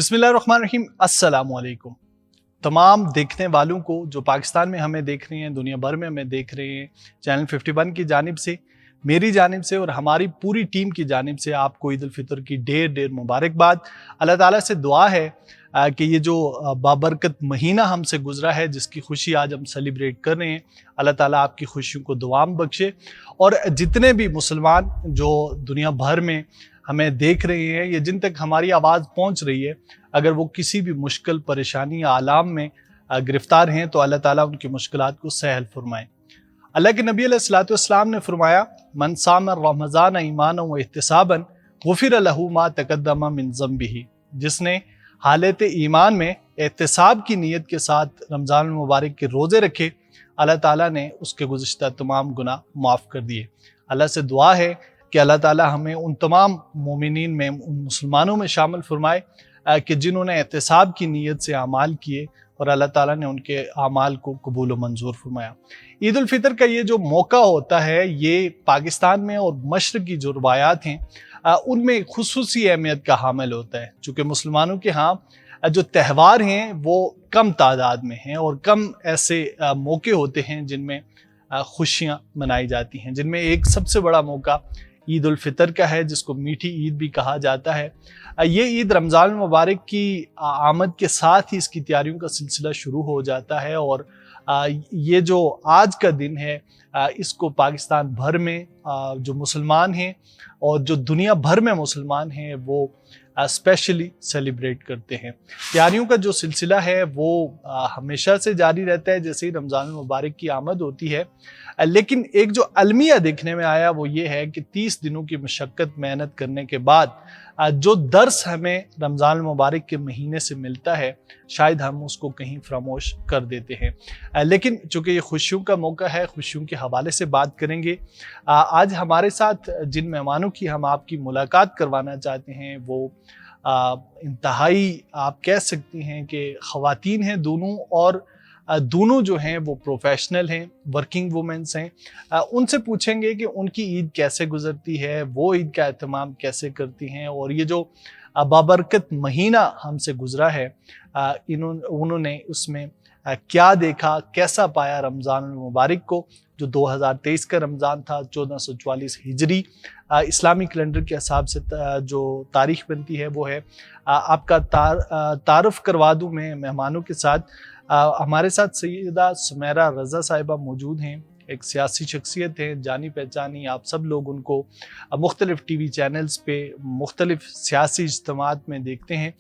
बिस्मिल्लाहिर्रहमानिर्रहीम। अस्सलामु अलैकुम। तमाम देखने वालों को जो पाकिस्तान में हमें देख रहे हैं, दुनिया भर में हमें देख रहे हैं, चैनल 51 की जानिब से, मेरी जानिब से और हमारी पूरी टीम की जानिब से आपको ईद उल फितर की ढेर ढेर मुबारकबाद। अल्लाह ताला से दुआ है कि ये जो बाबरकत महीना हमसे गुजरा है, जिसकी खुशी आज हम सेलिब्रेट कर रहे हैं, अल्लाह ताला आपकी खुशियों को दुआम बख्शे। और जितने भी मुसलमान जो दुनिया भर में हमें देख रहे हैं या जिन तक हमारी आवाज़ पहुंच रही है, अगर वो किसी भी मुश्किल परेशानी या आलाम में गिरफ्तार हैं, तो अल्लाह ताला उनकी मुश्किलात को सहल फरमाए। अल्लाह के नबी अलैहिस्सलातु वस्सलाम ने फरमाया, मन साम रमज़ान ईमानन व इहतिसाबन गुफ़िर लहू मा तक़द्दम मिन ज़ंबिही। जिसने हालत ईमान में एहतिसाब की नीयत के साथ रमज़ान मुबारक के रोज़े रखे, अल्लाह ताला ने उसके गुज़िश्ता तमाम गुनाह माफ़ कर दिए। अल्लाह से दुआ है कि अल्लाह ताला हमें उन तमाम मोमिनीन में, उन मुसलमानों में शामिल फरमाए कि जिन्होंने एहतिसाब की नीयत से अमाल किए और अल्लाह ताला ने उनके अमाल को कबूल व मंजूर फरमाया। ईद उल फितर का ये जो मौका होता है, ये पाकिस्तान में और मशरक़ की जो रवायात हैं उनमें खुसूसी अहमियत का हामिल होता है। चूँकि मुसलमानों के यहाँ जो त्यौहार हैं वो कम तादाद में हैं और कम ऐसे मौके होते हैं जिनमें खुशियाँ मनाई जाती हैं, जिनमें एक सबसे बड़ा मौका ईद उल फितर का है, जिसको मीठी ईद भी कहा जाता है। ये ईद रमज़ान मुबारक की आमद के साथ ही इसकी तैयारियों का सिलसिला शुरू हो जाता है और ये जो आज का दिन है, इसको पाकिस्तान भर में जो मुसलमान हैं और जो दुनिया भर में मुसलमान हैं वो स्पेशली सेलिब्रेट करते हैं। तैयारियों का जो सिलसिला है वो हमेशा से जारी रहता है जैसे ही रमज़ान मुबारक की आमद होती है। लेकिन एक जो अलमिया देखने में आया वो ये है कि 30 दिनों की मशक्क़त मेहनत करने के बाद जो दर्स हमें रमज़ान मुबारक के महीने से मिलता है, शायद हम उसको कहीं फरामोश कर देते हैं। लेकिन चूँकि ये खुशियों का मौका है, खुशियों के हवाले से बात करेंगे। आज हमारे साथ जिन मेहमानों की हम आपकी मुलाकात करवाना चाहते हैं वो इंतहाई आप कह सकती हैं कि ख़वातीन हैं दोनों, और दोनों जो हैं वो प्रोफेशनल हैं, वर्किंग वुमेंस हैं। उनसे पूछेंगे कि उनकी ईद कैसे गुजरती है, वो ईद का एहतमाम कैसे करती हैं, और ये जो बाबरकत महीना हमसे गुजरा है उन्होंने उसमें क्या देखा, कैसा पाया रमज़ान मुबारक को, जो 2023 का रमज़ान था, 1444 हिजरी इस्लामी कैलेंडर के हिसाब से जो तारीख बनती है वो है। आपका तारुफ़ करवा दूँ मैं मेहमानों के साथ। हमारे साथ सैयदा सुमेरा रज़ा साहिबा मौजूद हैं, एक सियासी शख्सियत हैं, जानी पहचानी। आप सब लोग उनको मुख्तलिफ़ TV चैनल्स पे मुख्तलिफ़ सियासी इज्तिमात में देखते हैं।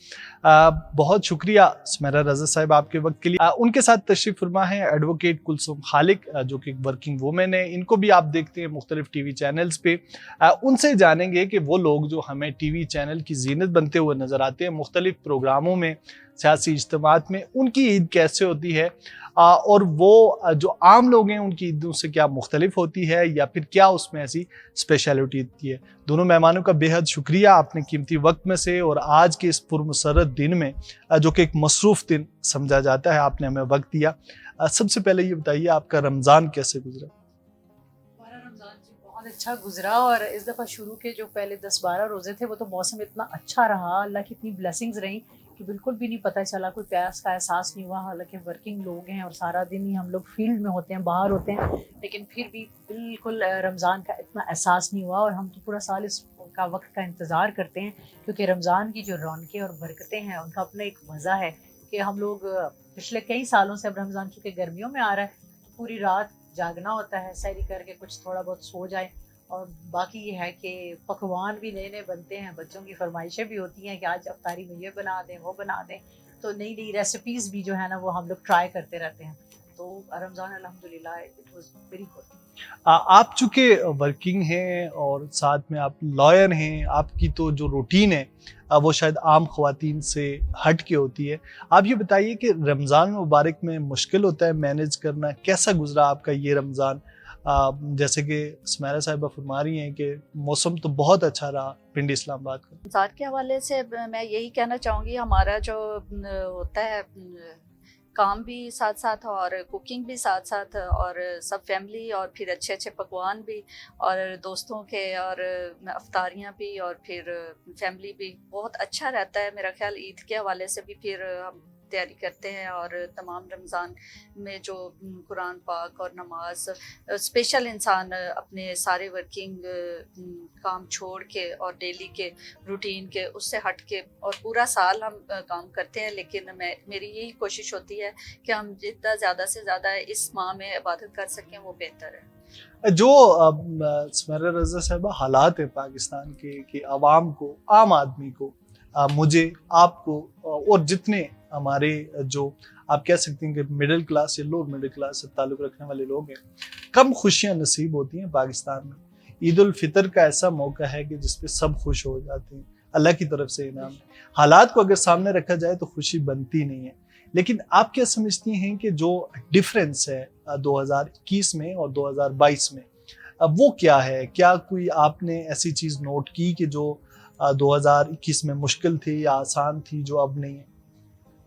बहुत शुक्रिया सुमेरा रज़ा साहिब आपके वक्त के लिए। उनके साथ तशरीफ़ फरमा है एडवोकेट कुलसुम खालिक, जो कि वर्किंग वूमेन है। इनको भी आप देखते हैं मुख्तलिफ़ TV चैनल्स पे। उनसे जानेंगे कि वो लोग जो हमें TV चैनल की ज़ीनत बनते हुए नज़र आते हैं मुख्तलिफ़ प्रोग्रामों में, सियासी इज्तिमात में, उनकी ईद कैसे होती है और वो जो आम लोग हैं उनकी ईदों से क्या मुख्तलिफ होती है या फिर क्या उसमें ऐसी स्पेशलिटी होती है। दोनों मेहमानों का बेहद शुक्रिया आपने कीमती वक्त में से और आज के इस पुरमसरत दिन में, जो कि एक मसरूफ़ दिन समझा जाता है, आपने हमें वक्त दिया। सबसे पहले ये बताइए आपका रमज़ान कैसे गुजरा? बहुत अच्छा गुजरा, और इस दफ़ा शुरू के जो पहले 10-12 रोज़े थे वो तो मौसम इतना अच्छा रहा, अल्लाह की इतनी ब्लेसिंग्स रही कि बिल्कुल भी नहीं पता चला, कोई प्यास का एहसास नहीं हुआ। हालांकि वर्किंग लोग हैं और सारा दिन ही हम लोग फील्ड में होते हैं, बाहर होते हैं, लेकिन फिर भी बिल्कुल रमज़ान का इतना एहसास नहीं हुआ। और हम तो पूरा साल इसका वक्त का इंतज़ार करते हैं, क्योंकि रमज़ान की जो रौनकें और बरकतें हैं उनका अपना एक मज़ा है कि हम लोग पिछले कई सालों से, अब रमज़ान चूँकि गर्मियों में आ रहा है, पूरी रात जागना होता है, सहरी करके कुछ थोड़ा बहुत सो जाए। और बाकी ये है कि पकवान भी नए नए बनते हैं, बच्चों की फरमाइशें भी होती हैं कि आज अफ्तारी में ये बना दें, वो बना दें, तो नई नई रेसिपीज़ भी जो है ना वो हम लोग ट्राई करते रहते हैं। तो रमज़ान अल्हम्दुलिल्लाह इट वाज वेरी गुड। आप चूँकि वर्किंग हैं और साथ में आप लॉयर हैं, आपकी तो जो रूटीन है वो शायद आम ख़वातीन से हट के होती है। आप ये बताइए कि रमज़ान मुबारक में मुश्किल होता है मैनेज करना, कैसा गुजरा आपका ये रमज़ान? जैसे कि सुमेरा साहिबा फरमा रही हैं कि मौसम तो बहुत अच्छा रहा पिंडी इस्लामाबाद का। रमज़ान के हवाले से मैं यही कहना चाहूँगी, हमारा जो होता है काम भी साथ साथ और कुकिंग भी साथ साथ और सब फैमिली और फिर अच्छे अच्छे पकवान भी और दोस्तों के और अफ्तारियाँ भी और फिर फैमिली भी बहुत अच्छा रहता है। मेरा ख्याल ईद के हवाले से भी फिर हम तैयारी करते हैं और तमाम रमज़ान में जो कुरान पाक और नमाज स्पेशल इंसान अपने सारे वर्किंग काम छोड़ के और डेली के रूटीन के उससे हट के और पूरा साल हम काम करते हैं, लेकिन मेरी यही कोशिश होती है कि हम जितना ज़्यादा से ज़्यादा इस माह में इबादत कर सकें वो बेहतर है। जो सुमेरा रज़ा साहिबा हालात है पाकिस्तान के कि आवाम को, आम आदमी को, मुझे, आपको और जितने हमारे जो आप कह सकते हैं कि मिडिल क्लास या लोअर मिडिल क्लास से ताल्लुक़ रखने वाले लोग हैं, कम खुशियाँ नसीब होती हैं पाकिस्तान में। ईद उल फितर का ऐसा मौका है कि जिस पे सब खुश हो जाते हैं, अल्लाह की तरफ से इनाम है। हालात को अगर सामने रखा जाए तो खुशी बनती नहीं है। लेकिन आप क्या समझती हैं कि जो डिफरेंस है 2021 में और 2022 में, वो क्या है? क्या कोई आपने ऐसी चीज़ नोट की कि जो 2021 में मुश्किल थी या आसान थी जो अब नहीं है?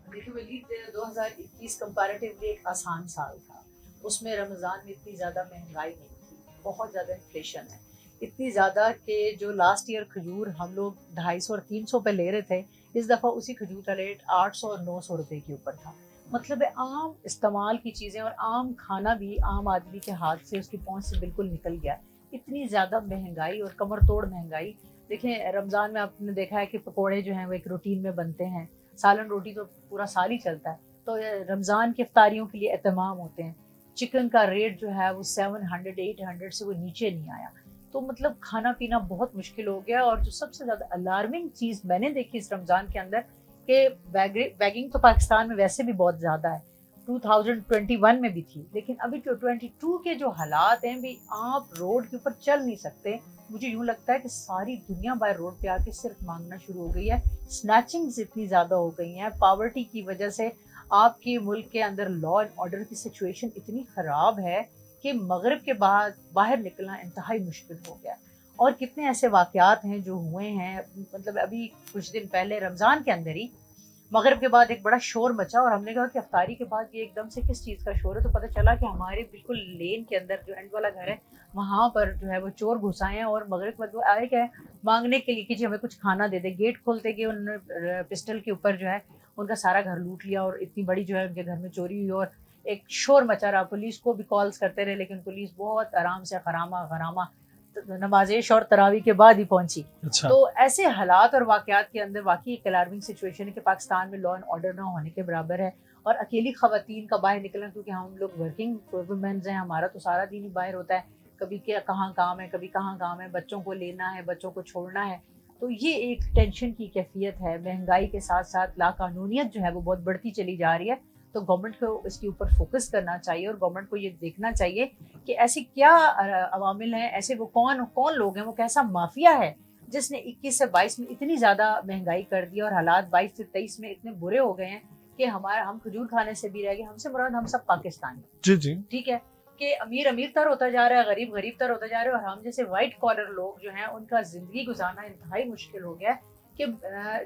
देखिए वलीद, 2021 कंपैरेटिवली एक आसान साल था। उसमें रमज़ान में इतनी ज़्यादा महंगाई नहीं थी, बहुत ज़्यादा इन्फ्लेशन है, इतनी ज़्यादा कि जो लास्ट ईयर खजूर हम लोग 250 और 300 पे ले रहे थे, इस दफ़ा उसी खजूर का रेट 800 और 900 रुपए के ऊपर था। मतलब है आम इस्तेमाल की चीज़ें और आम खाना भी आम आदमी के हाथ से, उसकी पहुँच से बिल्कुल निकल गया। इतनी ज़्यादा महंगाई और कमर तोड़ महंगाई। देखें रमज़ान में आपने देखा है कि पकौड़े जो हैं वो एक रूटीन में बनते हैं, सालन रोटी तो पूरा साल ही चलता है। तो रमज़ान की इफ्तारियों के लिए एहतमाम होते हैं। चिकन का रेट जो है वो 700-800 से वो नीचे नहीं आया। तो मतलब खाना पीना बहुत मुश्किल हो गया। और जो सबसे ज़्यादा अलार्मिंग चीज़ मैंने देखी इस रमज़ान के अंदर कि बैगिंग तो पाकिस्तान में वैसे भी बहुत ज़्यादा है, 2021 में भी थी, लेकिन अभी 2022 के जो हालात हैं भी, आप रोड के ऊपर चल नहीं सकते। मुझे यूँ लगता है कि सारी दुनिया बाहर रोड पे आके सिर्फ मांगना शुरू हो गई है। स्नैचिंग्स इतनी ज़्यादा हो गई हैं, पावर्टी की वजह से आपके मुल्क के अंदर लॉ एंड ऑर्डर की सिचुएशन इतनी ख़राब है कि मगरिब के बाद बाहर निकलना इंतहाई मुश्किल हो गया। और कितने ऐसे वाक़यात हैं जो हुए हैं, मतलब अभी कुछ दिन पहले रमज़ान के अंदर ही मगरिब के बाद एक बड़ा शोर मचा और हमने कहा कि अफ्तारी के बाद ये एकदम से किस चीज़ का शोर है, तो पता चला कि हमारे बिल्कुल लेन के अंदर जो एंड वाला घर है वहाँ पर जो है वो चोर घुस आए हैं और मगरिब के बाद वो आए क्या है मांगने के लिए कि जी हमें कुछ खाना दे दे। गेट खोलते गए उन्होंने पिस्टल के ऊपर जो है उनका सारा घर लूट लिया और इतनी बड़ी जो है उनके घर में चोरी हुई और एक शोर मचा रहा। पुलिस को भी कॉल्स करते रहे, लेकिन पुलिस बहुत आराम से खरामा खरामा नमाज़ेश और तरावी के बाद ही पहुंची। अच्छा। तो ऐसे हालात और वाक़यात के अंदर वाक़ई एक अलार्मिंग सिचुएशन है कि पाकिस्तान में लॉ एंड ऑर्डर ना होने के बराबर है। और अकेली ख़वातीन का बाहर निकलना, क्योंकि हम लोग वर्किंग वुमेन्स हैं, हमारा तो सारा दिन ही बाहर होता है, कभी क्या कहाँ काम है, कभी कहाँ काम है, बच्चों को लेना है, बच्चों को छोड़ना है। तो ये एक टेंशन की कैफियत है। महंगाई के साथ साथ लाकानूनियत जो है वो बहुत बढ़ती चली जा रही है। तो गवर्नमेंट को इसके ऊपर फोकस करना चाहिए और गवर्नमेंट को ये देखना चाहिए कि ऐसी क्या अवामिल हैं, ऐसे वो कौन कौन लोग हैं, वो कैसा माफिया है जिसने 21 से 22 में इतनी ज़्यादा महंगाई कर दी और हालात 22 से 23 में इतने बुरे हो गए हैं कि हम खजूर खाने से भी रह गए। हमसे मुराद हम सब पाकिस्तानी, जी, जी। ठीक है, कि अमीर अमीर तर होता जा रहा है, गरीब गरीब तर होता जा रहा है और हम जैसे वाइट कॉलर लोग जो हैं उनका ज़िंदगी गुजारना इंतहाई मुश्किल हो गया है कि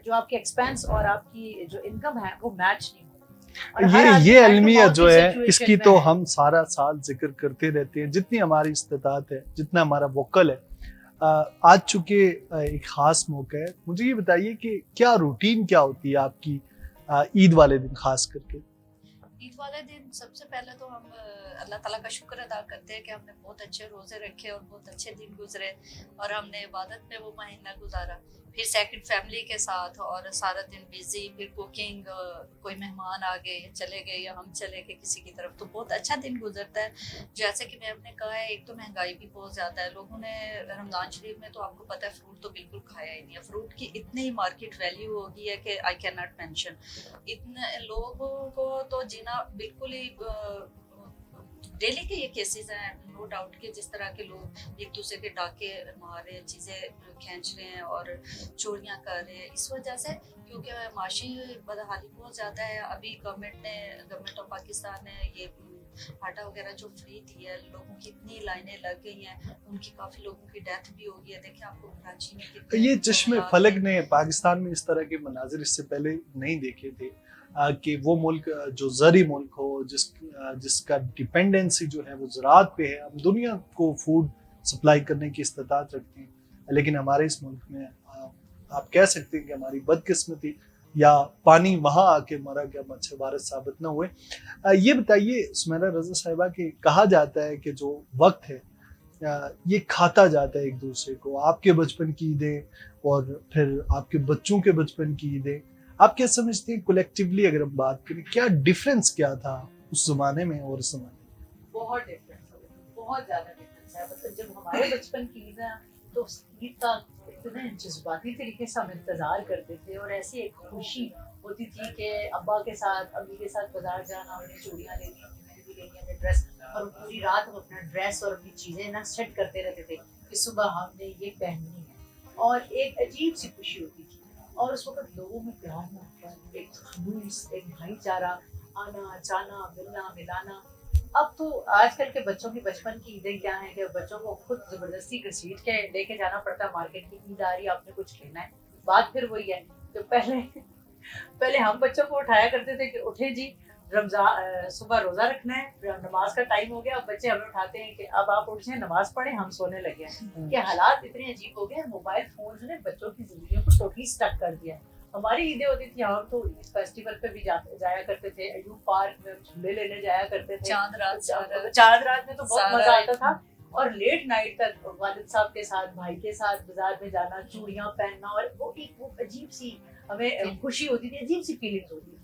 जो आपके एक्सपेंस और आपकी जो इनकम है वो मैच नहीं हो रही। और हर आदमी ये हैंड टू अलमिया माउथ जो की है सिचुएशन इसकी में तो है। हम सारा साल जिक्र करते रहते हैं, जितनी हमारी इस्तेताअत है, जितना हमारा वोकल है। आज चूंकि एक खास मौका है, मुझे ये बताइए कि क्या रूटीन क्या होती है आपकी ईद वाले दिन खास करके? ईद वाले दिन सबसे पहले तो हम अल्लाह ताला का शुक्र अदा करते हैं कि हमने बहुत अच्छे रोज़े रखे और बहुत अच्छे दिन गुजरे और हमने इबादत में वो महीना गुजारा। फिर सेकंड फैमिली के साथ और सारा दिन बिजी, फिर कुकिंग, कोई मेहमान आ गए चले गए या हम चले गए किसी की तरफ, तो बहुत अच्छा दिन गुजरता है। जैसे कि मैं आपने कहा है, एक तो महंगाई भी बहुत ज़्यादा है। लोगों ने रमज़ान शरीफ में तो आपको पता है फ्रूट तो बिल्कुल खाया ही नहीं है। फ्रूट की इतनी मार्केट वैल्यू हो गई है कि आई कैन नॉट मेंशन। इतने लोगों को तो जीना बिल्कुल ही डेली के ये केसेस हैं, नो डाउट कि जिस तरह के लोग एक दूसरे के डाके मार रहे हैं, चीज़ें खींच रहे हैं और चोरियां कर रहे हैं, इस वजह से क्योंकि माशी बदहाली बहुत ज़्यादा है। अभी गवर्नमेंट ऑफ पाकिस्तान ने ये आटा वगैरह जो फ्री दी है, लोगों की इतनी लाइनें लग गई हैं, उनकी काफ़ी लोगों की डेथ भी हो गई है। देखिए आपको कराची में कितने ये चश्मे हालात फलक हैं। ने पाकिस्तान में इस तरह के मनाजिर इससे पहले नहीं देखे थे। कि वो मुल्क जो ज़री मुल्क हो, जिसका डिपेंडेंसी जो है वो ज़राअत पे है, हम दुनिया को फूड सप्लाई करने की इस्तिताअत रखते हैं, लेकिन हमारे इस मुल्क में आप कह सकते हैं कि हमारी बदकिस्मती या पानी वहाँ आके मरा गया, मच्छर वारस साबित न हुए। ये बताइए सुमेरा रज़ा साहिबा कि कहा जाता है कि जो वक्त है ये खाता जाता है एक दूसरे को, आपके बचपन की ईदें और फिर आपके बच्चों के बचपन की ईदें, आप क्या समझते हैं कलेक्टिवली अगर हम बात करें क्या डिफरेंस क्या था उस जमाने में और इस जमाने में? बहुत डिफरेंस है, बहुत ज्यादा डिफरेंस है। मतलब जब हमारे बचपन की ईद है तो उस ईद का इतने जज्बाती तरीके से हम इंतजार करते थे और ऐसी एक खुशी होती थी कि अब्बा के साथ अम्मी के साथ बाजार जाना, उन्हें चूड़ियाँ लेनी, मेहंदी लेनी, हमें ड्रेस, और पूरी रात हम अपना ड्रेस और अपनी चीजें ना सेट करते रहते थे कि सुबह हमने ये पहननी है, और एक अजीब सी खुशी होती थी। और उस वक्त लोगों में प्यार मोहब्बत, एक खलूस, एक भाईचारा, आना जाना, मिलना मिलाना। अब तो आजकल के बच्चों की बचपन की ईदें क्या है कि बच्चों को खुद जबरदस्ती घसीट के लेके जाना पड़ता है मार्केट की, ईद आ रही है आपने कुछ लेना है। बात फिर वही है जो पहले पहले हम बच्चों को उठाया करते थे कि उठे जी, रमजान सुबह रोजा रखना है, नमाज का टाइम हो गया। अब बच्चे हमें उठाते हैं कि अब आप उठ जाए, नमाज पढ़े, हम सोने लगे हैं। ये हालात इतने अजीब हो गए, मोबाइल फोन ने बच्चों की जिंदगी को टोटली स्टक कर दिया है। हमारी ईदें होती थी, हम तो ईद फेस्टिवल पे भी जाया करते थे, अयूब पार्क में झूले लेने जाया करते थे, चांद रात में तो बहुत मजा आता था। और लेट नाइट तक वालिद साहब के साथ, भाई के साथ बाजार में जाना, चूड़ियां पहनना, और वो अजीब सी हमें खुशी होती थी, अजीब सी फीलिंग्स होती थी।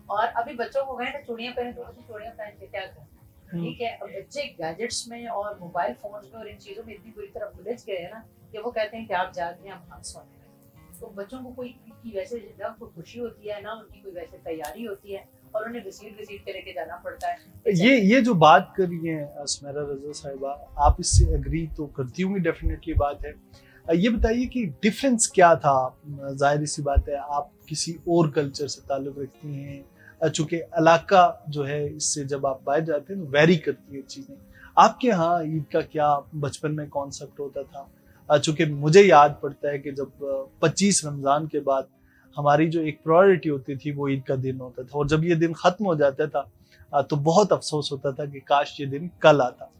और अभी बच्चों को गए ना चूड़ियां पहने, तो चूड़ियां पहन के क्या करें? ठीक है, अब बच्चे गैजेट्स में और मोबाइल फोन्स में और इन चीजों में इतनी बुरी तरह उलझ गए हैं ना कि वो कहते हैं कि आप जाग रहे, हम सोने लगे। तो बच्चों को कोई की वैसे ना कोई खुशी होती है, ना उनकी कोई वैसे तैयारी होती है, और उन्हें घसीट के लेके जाना पड़ता है। ये जो बात कर रही है सुमेरा रज़ा साहिबा, आप इससे एग्री तो करती होंगी, डेफिनेटली बात है। ये बताइए कि डिफरेंस क्या था? जाहिर सी बात है आप किसी और कल्चर से ताल्लुक़ रखती हैं, चूँकि इलाका जो है इससे जब आप बाहर जाते हैं वेरी करती है चीज़ें। आपके यहाँ ईद का क्या बचपन में कॉन्सेप्ट होता था? चूँकि मुझे याद पड़ता है कि जब 25 रमज़ान के बाद हमारी जो एक प्रायोरिटी होती थी वो ईद का दिन होता था, और जब ये दिन ख़त्म हो जाता था तो बहुत अफसोस होता था कि काश ये दिन कल आता।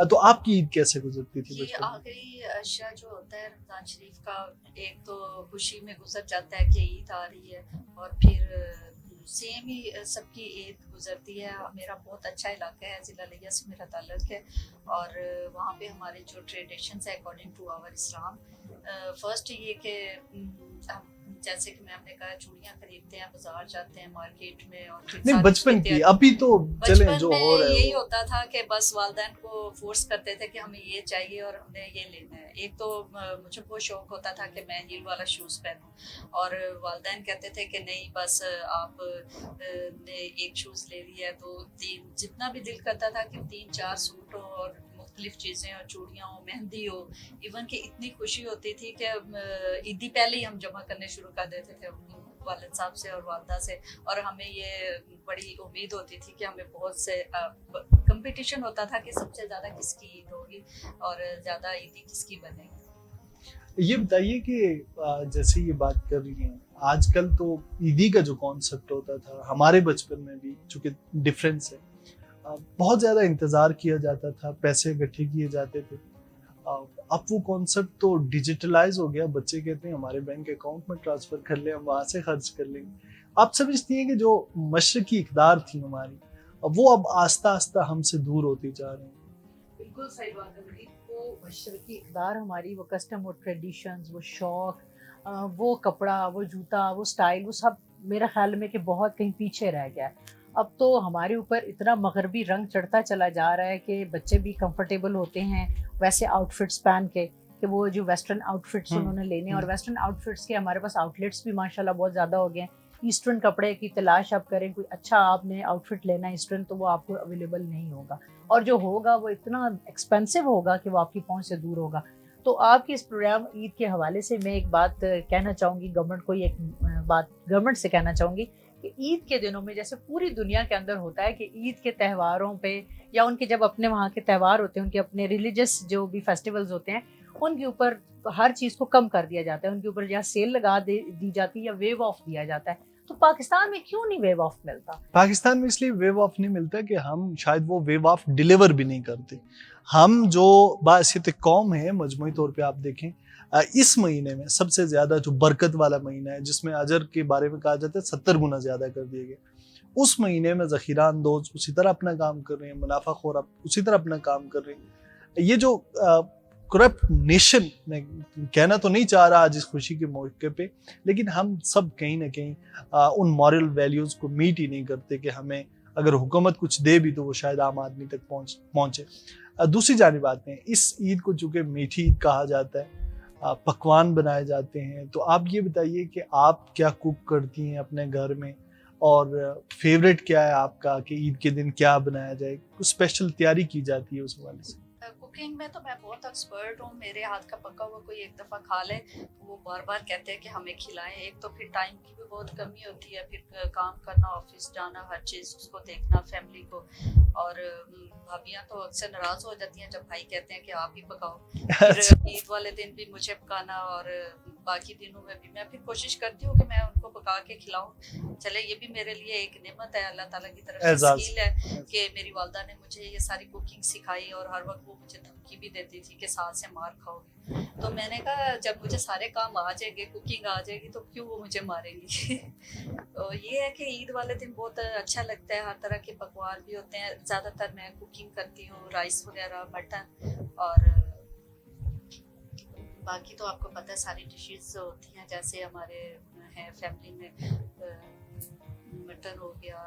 तो आपकी ईद कैसे गुजरती थी ये बचपन में? आखिरी अशरा जो होता है रमजान शरीफ का, एक तो खुशी में गुजर जाता है कि ईद आ रही है, और फिर सेम ही सबकी ईद गुजरती है। मेरा बहुत अच्छा इलाका है, ज़िला लिया से मेरा ताल्लुक है, और वहाँ पे हमारे जो ट्रेडिशंस है according to our Islam, first ये कि हम जैसे कि मैंने कहा चूड़ियाँ खरीदते हैं, बाजार जाते हैं मार्केट में, और फिर नहीं सारी बचपन चीज़ें की, तैयार- अभी तो चले बचपन जो में हो रहा है यही वो। होता था कि बस वालिदैन को फोर्स करते थे कि हमें ये चाहिए और हमने ये लेना है। एक तो मुझे बहुत शौक होता था कि मैं हील वाला शूज़ पहनूं, और वालिदैन कहते थे कि नहीं बस आप ने एक शूज़ ले लिया है तो तीन, जितना भी दिल करता था कि 3-4 सूट हो और मुख्तलिफ चीज़ें हो, चूड़ियाँ हो, मेहंदी हो, इवन कि इतनी खुशी होती थी कि ईदी पहले ही हम जमा करने शुरू कर देते थे वालिद साहब से और वालदा से, और हमें ये बड़ी उम्मीद होती थी कि हमें बहुत से कंपटीशन होता था कि सबसे ज़्यादा किसकी ईद होगी और ज़्यादा ईदी किसकी बनेगी। ये बताइए कि जैसे ये बात कर रही हैं, आजकल तो ईदी का जो कॉन्सेप्ट होता था हमारे बचपन में भी चूंकि डिफरेंस है, बहुत ज़्यादा इंतज़ार किया जाता था, पैसे इकट्ठे किए जाते थे। अब वो कॉन्सेप्ट तो डिजिटलाइज हो गया, बच्चे कहते हैं हमारे बैंक अकाउंट में ट्रांसफ़र कर लें, हम वहाँ से खर्च कर लेंगे। आप समझती हैं कि जो मशरकी इक़दार थी हमारी, वो अब आस्ता आस्ता हमसे दूर होती जा रही हैं? बिल्कुल सही बात है वलीद। वो मशरकी इक़दार हमारी, वो कस्टम, वो ट्रेडिशंस, वो शौक, वो कपड़ा, वो जूता, वो स्टाइल, वो सब मेरा ख्याल में कि बहुत कहीं पीछे रह गया है। अब तो हमारे ऊपर इतना मगरबी रंग चढ़ता चला जा रहा है कि बच्चे भी कंफर्टेबल होते हैं वैसे आउटफिट्स पहन के, कि वो जो वेस्टर्न आउटफिट्स उन्होंने लेने, और वेस्टर्न आउटफिट्स के हमारे पास आउटलेट्स भी माशाल्लाह बहुत ज़्यादा हो गए हैं। ईस्टर्न कपड़े की तलाश आप करें, कोई अच्छा आपने आउटफिट लेना है ईस्टर्न, तो वो आपको अवेलेबल नहीं होगा, और जो होगा वो इतना एक्सपेंसिव होगा कि वो आपकी पहुंच से दूर होगा। तो आपके इस प्रोग्राम ईद के हवाले से मैं एक बात कहना चाहूँगी, गवर्नमेंट को एक बात गवर्नमेंट से कहना चाहूँगी कि ईद के दिनों में जैसे पूरी दुनिया के अंदर होता है कि ईद के त्योहारों पे, या उनके जब अपने वहाँ के त्यौहार होते हैं, उनके अपने रिलीजियस जो भी फेस्टिवल्स होते हैं, उनके ऊपर हर चीज़ को कम कर दिया जाता है, उनके ऊपर या सेल लगा दी जाती है या वेव ऑफ दिया जाता है। तो पाकिस्तान में क्यों नहीं वेव ऑफ मिलता? पाकिस्तान में इसलिए वेव ऑफ नहीं मिलता कि हम शायद वो वेव ऑफ डिलीवर भी नहीं करते। हम जो बासियत कौम है, मजमूई तौर पे आप देखें, इस महीने में सबसे ज्यादा जो बरकत वाला महीना है, जिसमें अजर के बारे में कहा जाता है 70 गुना ज्यादा कर दिए गए, उस महीने में जखीरा अंदोज उसी तरह अपना काम कर रहे हैं, मुनाफाखोर उसी तरह अपना काम कर रहे हैं। ये जो करप्ट नेशन, मैं कहना तो नहीं चाह रहा आज इस खुशी के मौके पे, लेकिन हम सब कहीं ना कहीं उन मॉरल वैल्यूज को मीट ही नहीं करते कि हमें अगर हुकूमत कुछ दे भी तो वो शायद आम आदमी तक पहुंचे। दूसरी जानिब आते हैं, इस ईद को चूंकि मीठी ईद कहा जाता है, पकवान बनाए जाते हैं, तो आप ये बताइए कि आप क्या कुक करती हैं अपने घर में, और फेवरेट क्या है आपका कि ईद के दिन क्या बनाया जाए, कुछ स्पेशल तैयारी की जाती है उस हवाले से? कुकिंग में तो मैं बहुत एक्सपर्ट हूँ। मेरे हाथ का पका हुआ कोई एक दफ़ा खा ले तो वो बार बार कहते हैं कि हमें खिलाएं। एक तो फिर टाइम की भी बहुत कमी होती है, फिर काम करना, ऑफिस जाना, हर चीज़ उसको देखना, फैमिली को। और भाभियाँ तो अक्सर नाराज़ हो जाती हैं जब भाई कहते हैं कि आप ही पकाओ। फिर ईद वाले दिन भी मुझे पकाना, और बाकी दिनों में भी मैं फिर कोशिश करती हूँ कि मैं उनको पका के खिलाऊँ। चले, ये भी मेरे लिए एक नेमत है, अल्लाह ताला की तरफ से स्किल है कि मेरी वालदा ने मुझे ये सारी कुकिंग सिखाई, और हर वक्त वो मुझे धमकी भी देती थी कि साथ से मार खाओगे। तो मैंने कहा जब मुझे सारे काम आ जाएंगे, कुकिंग आ जाएगी, तो क्यों वो मुझे मारेंगी। तो ये है कि ईद वाले दिन बहुत अच्छा लगता है, हर तरह के पकवान भी होते हैं। ज़्यादातर मैं कुकिंग करती हूँ, राइस वगैरह, मटन, और बाकी तो आपको पता है सारी डिशेस होती हैं। जैसे हमारे हैं फैमिली में मटन हो गया,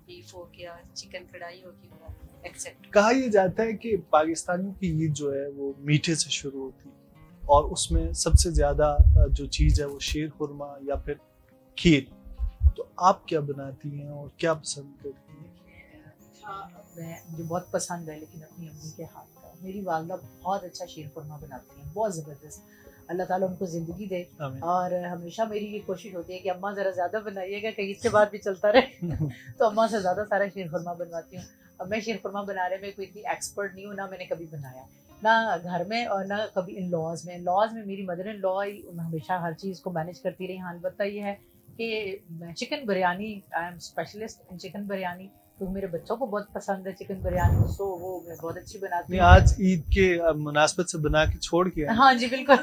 बीफ हो गया, चिकन कढ़ाई हो गया, एक्सेट्रा। कहा यह जाता है कि पाकिस्तानियों की ईद जो है वो मीठे से शुरू होती है, और उसमें सबसे ज्यादा जो चीज है वो शीर खुरमा या फिर खीर। तो आप क्या बनाती हैं और क्या पसंद करती हैं? मुझे बहुत पसंद है, लेकिन अपनी अम्मी के हाथ का। मेरी वालदा बहुत अच्छा शीर खुरमा बनाती हैं, बहुत ज़बरदस्त। अल्लाह ताला उनको ज़िंदगी दे। और हमेशा मेरी ये कोशिश होती है कि अम्मा ज़रा ज़्यादा बनाइएगा कि ईद के बाद भी चलता रहे। तो अम्मा से ज़्यादा सारा शीर खुरमा बनवाती हूँ। अब मैं शीर खुरमा बनाने में कोई इतनी एक्सपर्ट नहीं हूँ, ना मैंने कभी बनाया, ना घर में और ना कभी इन लॉज में। मेरी मदर इन लॉ हमेशा हर चीज़ को मैनेज करती रही। हाँ, अलबत्ता ये है कि chicken biryani, I am specialist in chicken biryani, तो मेरे बच्चों को बहुत पसंद है चिकन बिरयानी, सो वो मैं बहुत अच्छी बनाती हूँ। आज ईद के मुनासबत से बना के छोड़ के हाँ जी, बिल्कुल।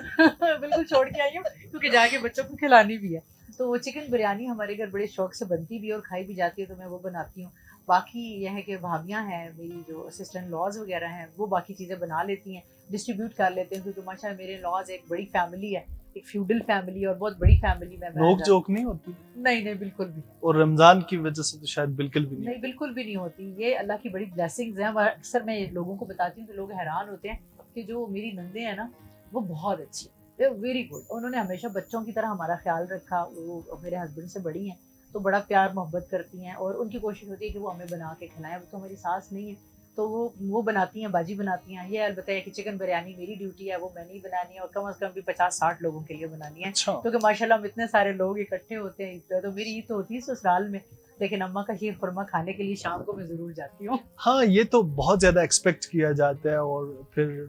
बिल्कुल छोड़ के आई हूँ, क्योंकि जाके बच्चों को खिलानी भी है। तो वो चिकन बिरयानी हमारे घर बड़े शौक से बनती भी है और खाई भी जाती है, तो मैं वो बनाती हूँ। बाकी यह है कि भाभियाँ हैं मेरी, जो असिस्टेंट लॉज वगैरह हैं, वो बाकी चीज़ें बना लेती हैं, डिस्ट्रीब्यूट कर लेते हैं, क्योंकि माशाल्लाह मेरे लॉज एक बड़ी फैमिली है, एक फ्यूडल फैमिली और बहुत बड़ी फैमिली में। नोक जोक नहीं होती? नहीं, बिल्कुल भी। और रमजान की वजह से तो शायद बिल्कुल भी नहीं, बिल्कुल भी नहीं होती। ये अल्लाह की बड़ी ब्लेसिंग्स हैं। अक्सर मैं लोगों को बताती हूँ तो लोग हैरान होते हैं कि जो मेरी नंदे हैं ना, वो बहुत अच्छी, वेरी गुड। उन्होंने हमेशा बच्चों की तरह हमारा ख्याल रखा। वो मेरे हस्बैंड से बड़ी हैं, तो बड़ा प्यार मोहब्बत करती हैं, और उनकी कोशिश होती है कि वो हमें बना के खिलाएं। वो तो हमारी सास नहीं है, तो वो बनाती हैं, बाजी बनाती हैं। ये अलबत्ता है कि चिकन बिरयानी मेरी ड्यूटी है, वो मैंने ही बनानी है, और कम से कम भी 50-60 लोगों के लिए बनानी है। अच्छा। क्योंकि माशाल्लाह हम इतने सारे लोग इकट्ठे होते हैं ईद पे। तो मेरी ईद तो होती है ससुराल में, लेकिन अम्मा का शीर खुरमा खाने के लिए शाम को मैं ज़रूर जाती हूँ। हाँ, ये तो बहुत ज़्यादा एक्सपेक्ट किया जाता है, और फिर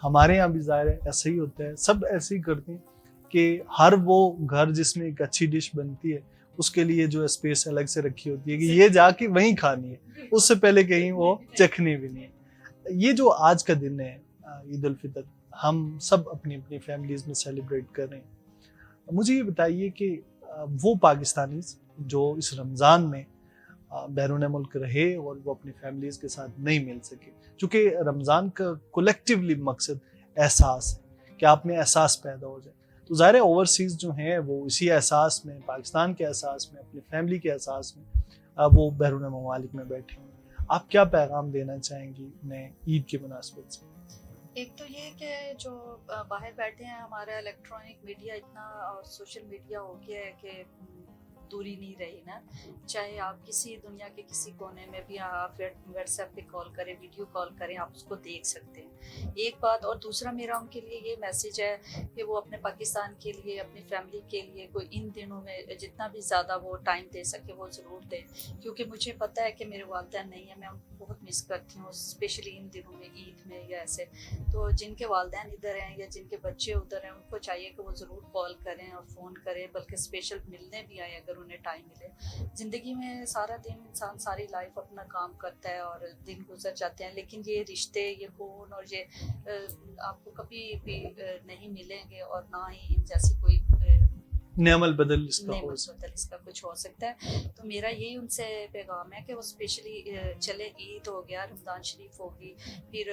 हमारे यहाँ भी ज़ाहिर है ऐसे ही होता है, सब ऐसे ही करते हैं कि हर वो घर जिसमें एक अच्छी डिश बनती है उसके लिए जो है स्पेस अलग से रखी होती है कि ये जाके वहीं खानी है, उससे पहले कहीं वो चखनी भी नहीं है। ये जो आज का दिन है ईद उल फितर, हम सब अपनी अपनी फैमिलीज में सेलिब्रेट कर रहे हैं। मुझे ये बताइए कि वो पाकिस्तानी जो इस रमज़ान में बैरून मुल्क रहे और वो अपनी फैमिलीज के साथ नहीं मिल सके, क्योंकि रमज़ान का कलेक्टिवली मकसद एहसास है कि आप में एहसास पैदा हो जाए। तो ज़ाहिर है ओवरसीज़ जो हैं वो इसी एहसास में, पाकिस्तान के एहसास में, अपनी फैमिली के एहसास में वो बैरून ममालिक में बैठे हैं। आप क्या पैगाम देना चाहेंगी उन्हें ईद की मुनासबत से? एक तो ये कि जो बाहर बैठे हैं, हमारा इलेक्ट्रॉनिक मीडिया इतना और सोशल मीडिया हो गया है कि दूरी नहीं रही ना। चाहे आप किसी दुनिया के किसी कोने में भी आप व्हाट्सएप पे कॉल करें, वीडियो कॉल करें, आप उसको देख सकते हैं। एक बात। और दूसरा मेरा उनके लिए ये मैसेज है कि वो अपने पाकिस्तान के लिए, अपनी फैमिली के लिए कोई इन दिनों में जितना भी ज़्यादा वो टाइम दे सके वो ज़रूर दें, क्योंकि मुझे पता है कि मेरे वालिदैन नहीं है, मैं उनको बहुत मिस करती हूँ, स्पेशली इन दिनों में ईद में या ऐसे। तो जिनके वालिदैन इधर हैं या जिनके बच्चे उधर हैं, उनको चाहिए कि वो ज़रूर कॉल करें और फ़ोन करें, बल्कि स्पेशल मिलने भी आए अगर उन्हें टाइम मिले। ज़िंदगी में सारा दिन इंसान सारी लाइफ अपना काम करता है और दिन गुजर जाते हैं, लेकिन ये रिश्ते, ये फ़ोन और ये आपको कभी भी नहीं मिलेंगे और ना ही इन जैसी कोई नेमल बदल इसका हो नेमत बदल इसका कुछ हो सकता है। तो मेरा यही उनसे पैगाम है कि वो स्पेशली चले ईद हो गया, रमज़ान शरीफ होगी, फिर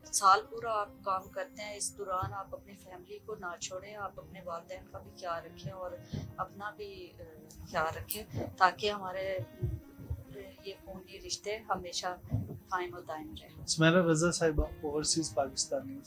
साल पूरा आप काम करते हैं, इस दौरान आप अपनी फैमिली को ना छोड़ें, आप अपने वालिदैन का भी ख्याल रखें और अपना भी ख्याल रखें, ताकि हमारे ये खूनी रिश्ते हमेशा कायम और दायम रहें। सुमैरा रज़ा साहिबा, ओवरसीज पाकिस्तानी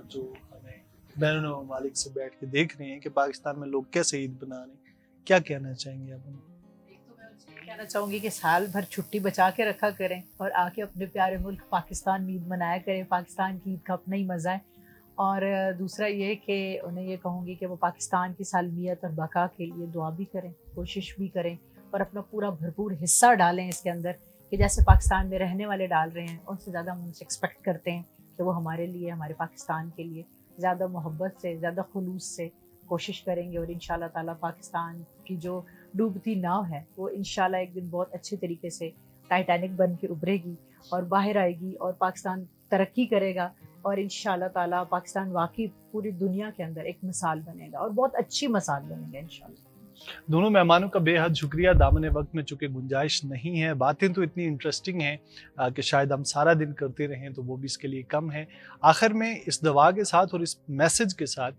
जो हमें बैरून ममालिक से बैठ के देख रहे हैं कि पाकिस्तान में लोग कैसे ईद बना रहे हैं, क्या कहना चाहेंगे आप उन्हें? एक तो मैं उनसे ये कहना चाहूँगी कि साल भर छुट्टी बचा के रखा करें और आके अपने प्यारे मुल्क पाकिस्तान में ईद मनाया करें। पाकिस्तान की ईद का अपना ही मज़ा है। और दूसरा ये कि उन्हें ये कहूँगी कि वो पाकिस्तान की सालमियत और बका के लिए दुआ भी करें, कोशिश भी करें और अपना पूरा भरपूर हिस्सा डालें इसके अंदर, कि जैसे पाकिस्तान में रहने वाले डाल रहे हैं, उनसे ज़्यादा हम उनसे एक्सपेक्ट करते हैं कि वो हमारे लिए, हमारे पाकिस्तान के लिए ज़्यादा मोहब्बत से, ज़्यादा खुलूस से कोशिश करेंगे। और इंशाल्लाह ताला पाकिस्तान की जो डूबती नाव है वो इंशाल्लाह एक दिन बहुत अच्छे तरीके से टाइटैनिक बन के उभरेगी और बाहर आएगी और पाकिस्तान तरक्की करेगा और इंशाल्लाह ताला पाकिस्तान वाकई पूरी दुनिया के अंदर एक मिसाल बनेगा और बहुत अच्छी मिसाल बनेगा इंशाल्लाह। दोनों मेहमानों का बेहद शुक्रिया। दामन वक्त में चूँकि गुंजाइश नहीं है, बातें तो इतनी इंटरेस्टिंग हैं कि शायद हम सारा दिन करते रहें तो वो भी इसके लिए कम है। आखिर में इस दवा के साथ और इस मैसेज के साथ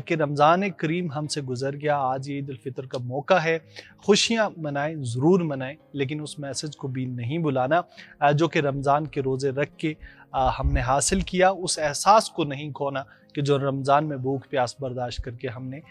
कि रमज़ान करीम हमसे गुजर गया, आज ईद उल फितर का मौका है, खुशियाँ मनाएं, ज़रूर मनाएं, लेकिन उस मैसेज को भी नहीं भुलाना जो कि रमज़ान के रोज़े रख के हमने हासिल किया। उस एहसास को नहीं खोना कि जो रमज़ान में भूख प्यास बर्दाश्त करके हमने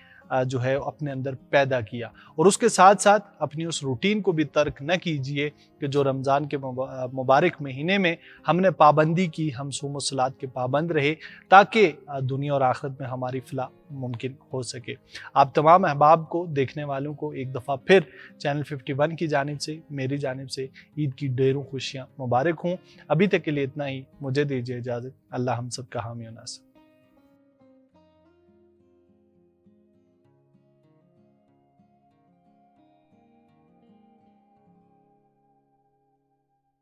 जो है अपने अंदर पैदा किया। और उसके साथ साथ अपनी उस रूटीन को भी तर्क न कीजिए कि जो रमज़ान के मुबारक महीने में हमने पाबंदी की, हम सूम व सलात के पाबंद रहे, ताकि दुनिया और आखिरत में हमारी फलाह मुमकिन हो सके। आप तमाम अहबाब को, देखने वालों को एक दफ़ा फिर चैनल 51 की जानिब से, मेरी जानिब से ईद की ढेरों खुशियाँ मुबारक हों। अभी तक के लिए इतना ही, मुझे दीजिए इजाज़त। अल्लाह हम सब का हामी और नासिर।